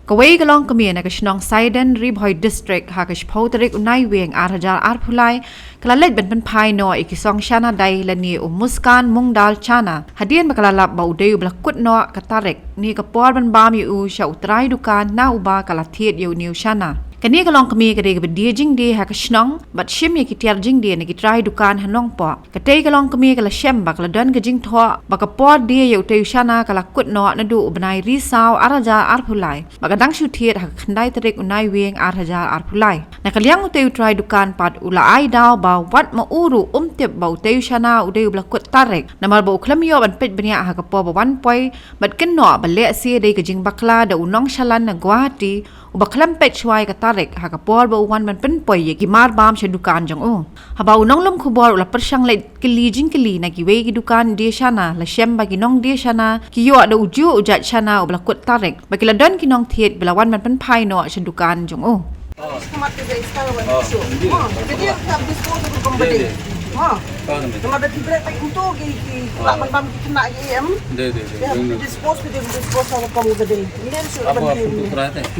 Kawai galong kami na Shillong Saidan Ribhoy District ha Kashpotrik unai weng Atiar Arpulai kalalet ben pai no ikisong shana dai lani muskan mungdal chana hadian bakalalap bau deu blakut no katarek ni kapor ban bam yu sha trai dukan na uba kalathiet yu new shana kani kalong kami kade ke dia jing de ha kashnong bat shim ye kitiar jing de ne kitrai dukan ha Nongpoh kate kalong kami kala shem bak ladan ke jing thwa bakapor de yu te shana kala kut no na du ubnai risau araja arpulai bakadang shuthiet ha khandai tarik unai weng araja arpulai na kalyang te trai dukan pat ula ai daw ba wat ma uru tip bau te shana ude blakut tarek namal bau klamio ban pet bania ha kapor ba wan poi bat ken no ba le si de ke jing bakla da unong shalan na Guwahati ubaklam pet chwai ka tarek ha kapor ba wan man pen poi ye ki mar bam she dukan jong o ha ba unong lom khubor ula persang le kili jing kili na ki we ki dukan de shana la shem ba ki nong de shana ki yo da uju ujat shana ublakut tarek ba ki ladon ki nong thiet bela wan man pen pai no she dukan jong o Kalau ada tiba tak untuk kita bam kena em. Dispose kita dispose sama kamu tadi.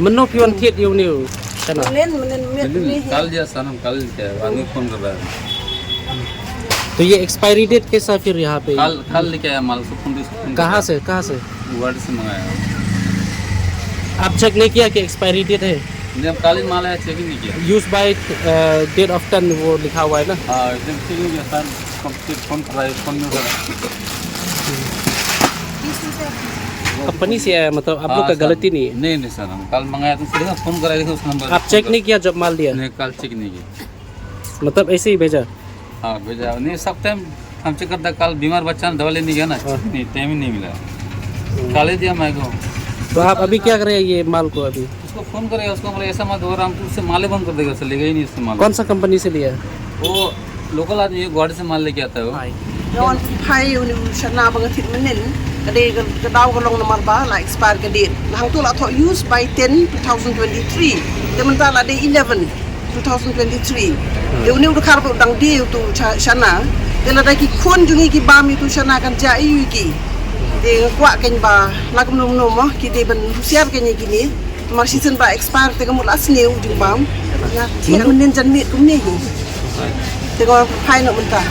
Menu pion thiet yêu new. Menen कल या सनम कल क्या वानी फोन कर रहा है तो ये एक्सपायरी डेट कैसा फिर यहाँ पे कल लेके आया माल कहाँ से वर्ड से मंगाया आप चेक नहीं किया कि एक्सपायरी डेट है जब कल ही माल आया चेक ही नहीं किया use by date of turn वो लिखा हुआ है ना हाँ एकदम चेक नहीं किया सर कंप्लीट फोन कर रहा है फोन में कर रहा कंपनी से आया मतलब आप लोग का गलती नहीं है नहीं सर हम कल मंगाया तो सीधा फोन कराया था उस नंबर आप चेक नहीं किया जब माल दिया नहीं कल चेक नहीं किया मतलब ऐसे ही भेजा हाँ भेजा नहीं सब टाइम हम चेक करता कल बीमार बच्चा ने दवा लेने गया ना नहीं टाइम ही नहीं मिला कल ही दिया मैं को तो आप अभी क्या करें ये माल को अभी उसको फोन करेगा उसको बोले ऐसा मत हो रहा हम उससे माले बंद कर देगा लेगा ही नहीं इससे माल कौन सा कंपनी से लिया वो लोकल आदमी गुवाहाटी से माल लेके आता है वो Kawan pai uni shana bangatit menen kade kadaw kalong na marba la expire kade hang tu la tho use by 10 2023 demen ta la de 11 2023 de uni udah karbo dang di tu shana de la ki khon jungi ki bam tu shana kan ja yu ki de kwa ken ba la kum nom nom ki de ben siar ken ki ni mar season ba expire te kamul asne u jing bam ya ti menen jan mi kum ni te ko pai no mun ta